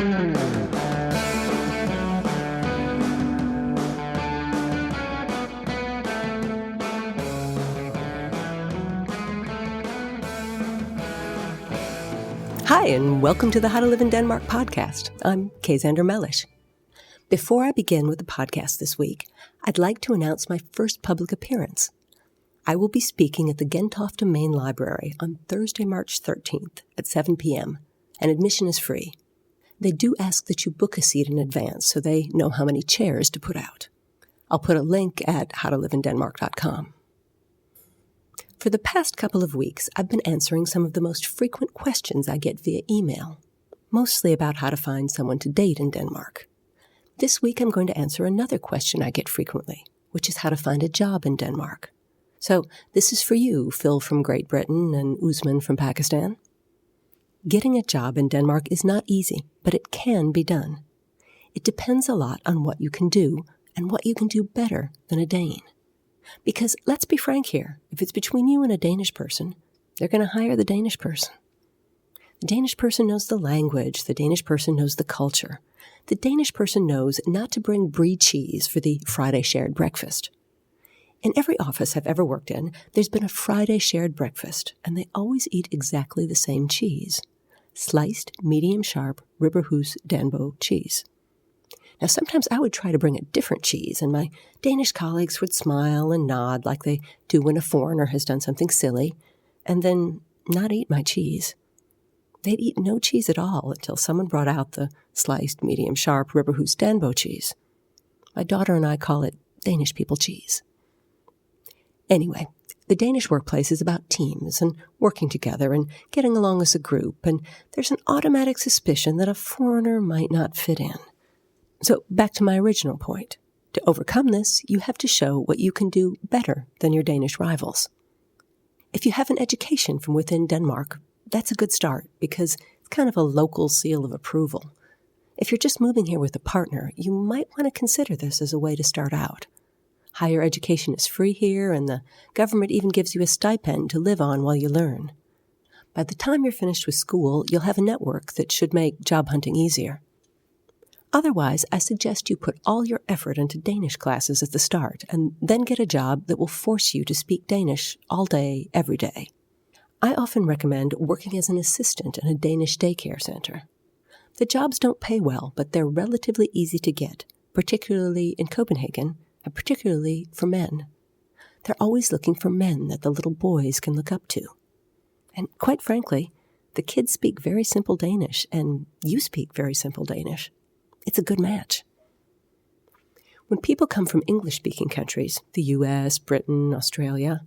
Hi, and welcome to the How to Live in Denmark podcast. I'm Kaysander Mellish. Before I begin with the podcast this week, I'd like to announce my first public appearance. I will be speaking at the Gentofte Main Library on Thursday, March 13th at 7 p.m., and admission is free. They do ask that you book a seat in advance so they know how many chairs to put out. I'll put a link at howtoliveindenmark.com. For the past couple of weeks, I've been answering some of the most frequent questions I get via email, mostly about how to find someone to date in Denmark. This week, I'm going to answer another question I get frequently, which is how to find a job in Denmark. So this is for you, Phil from Great Britain and Usman from Pakistan. Getting a job in Denmark is not easy, but it can be done. It depends a lot on what you can do and what you can do better than a Dane. Because let's be frank here, if it's between you and a Danish person, they're going to hire the Danish person. The Danish person knows the language, the Danish person knows the culture. The Danish person knows not to bring brie cheese for the Friday shared breakfast. In every office I've ever worked in, there's been a Friday shared breakfast, and they always eat exactly the same cheese. Sliced, medium-sharp, Ribberhus Danbo cheese. Now, sometimes I would try to bring a different cheese, and my Danish colleagues would smile and nod like they do when a foreigner has done something silly, and then not eat my cheese. They'd eat no cheese at all until someone brought out the sliced, medium-sharp Ribberhus Danbo cheese. My daughter and I call it Danish people cheese. Anyway, the Danish workplace is about teams and working together and getting along as a group, and there's an automatic suspicion that a foreigner might not fit in. So back to my original point. To overcome this, you have to show what you can do better than your Danish rivals. If you have an education from within Denmark, that's a good start because it's kind of a local seal of approval. If you're just moving here with a partner, you might want to consider this as a way to start out. Higher education is free here, and the government even gives you a stipend to live on while you learn. By the time you're finished with school, you'll have a network that should make job hunting easier. Otherwise, I suggest you put all your effort into Danish classes at the start and then get a job that will force you to speak Danish all day, every day. I often recommend working as an assistant in a Danish daycare center. The jobs don't pay well, but they're relatively easy to get, particularly in Copenhagen, and particularly for men. They're always looking for men that the little boys can look up to. And quite frankly, the kids speak very simple Danish, and you speak very simple Danish. It's a good match. When people come from English-speaking countries, the US, Britain, Australia,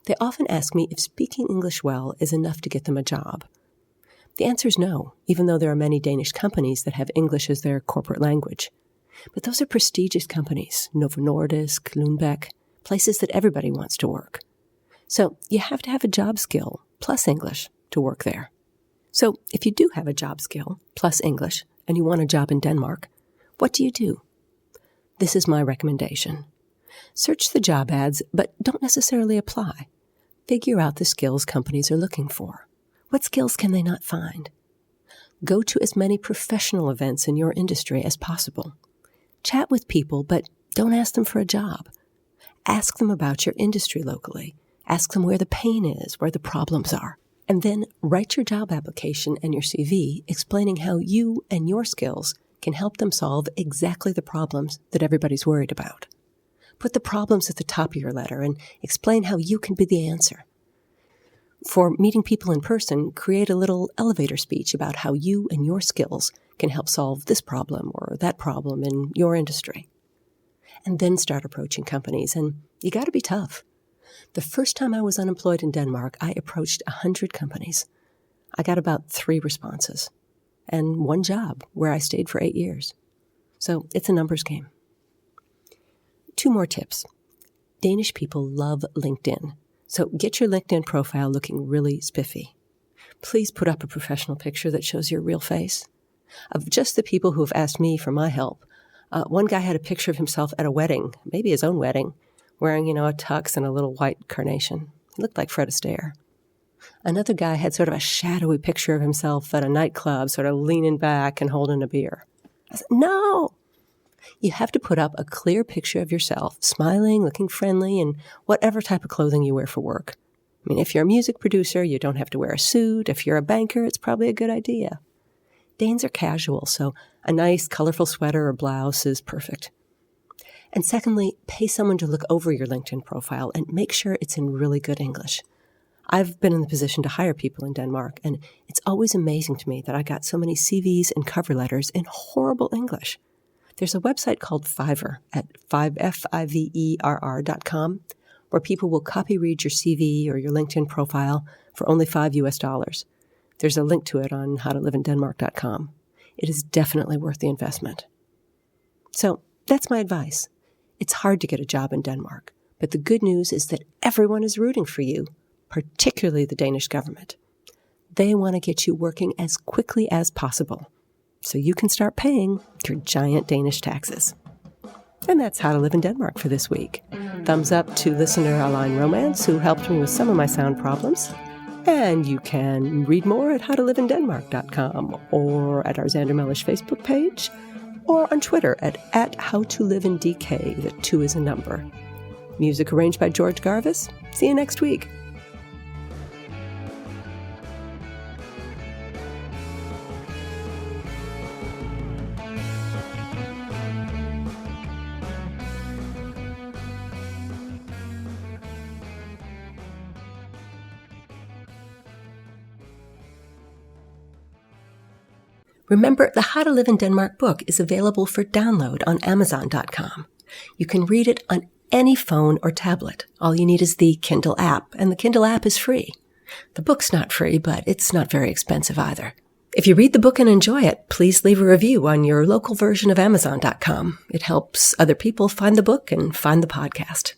they often ask me if speaking English well is enough to get them a job. The answer is no, even though there are many Danish companies that have English as their corporate language. But those are prestigious companies, Novo Nordisk, Lundbeck, places that everybody wants to work. So you have to have a job skill plus English to work there. So if you do have a job skill plus English, and you want a job in Denmark, what do you do? This is my recommendation. Search the job ads, but don't necessarily apply. Figure out the skills companies are looking for. What skills can they not find? Go to as many professional events in your industry as possible. Chat with people, but don't ask them for a job. Ask them about your industry locally. Ask them where the pain is, where the problems are. And then write your job application and your CV explaining how you and your skills can help them solve exactly the problems that everybody's worried about. Put the problems at the top of your letter and explain how you can be the answer. For meeting people in person, create a little elevator speech about how you and your skills can help solve this problem or that problem in your industry. And then start approaching companies, and you got to be tough. The first time I was unemployed in Denmark, I approached 100 companies. I got about 3 responses and 1 job where I stayed for 8 years. So it's a numbers game. 2 more tips. Danish people love LinkedIn. So get your LinkedIn profile looking really spiffy. Please put up a professional picture that shows your real face. Of just the people who have asked me for my help, one guy had a picture of himself at a wedding, maybe his own wedding, wearing, a tux and a little white carnation. He looked like Fred Astaire. Another guy had sort of a shadowy picture of himself at a nightclub, sort of leaning back and holding a beer. I said, no! You have to put up a clear picture of yourself, smiling, looking friendly, in whatever type of clothing you wear for work. I mean, if you're a music producer, you don't have to wear a suit. If you're a banker, it's probably a good idea. Danes are casual, so a nice, colorful sweater or blouse is perfect. And secondly, pay someone to look over your LinkedIn profile and make sure it's in really good English. I've been in the position to hire people in Denmark, and it's always amazing to me that I got so many CVs and cover letters in horrible English. There's a website called Fiverr at fiverr.com where people will copy read your CV or your LinkedIn profile for only $5. There's a link to it on howtoliveindenmark.com. It is definitely worth the investment. So that's my advice. It's hard to get a job in Denmark, but the good news is that everyone is rooting for you, particularly the Danish government. They want to get you working as quickly as possible so you can start paying your giant Danish taxes. And that's How to Live in Denmark for this week. Thumbs up to listener Aline Romance, who helped me with some of my sound problems. And you can read more at howtoliveindenmark.com or at our Xander Mellish Facebook page or on Twitter at howtoliveinDK. The 2 is a number. Music arranged by George Garvis. See you next week. Remember, the How to Live in Denmark book is available for download on Amazon.com. You can read it on any phone or tablet. All you need is the Kindle app, and the Kindle app is free. The book's not free, but it's not very expensive either. If you read the book and enjoy it, please leave a review on your local version of Amazon.com. It helps other people find the book and find the podcast.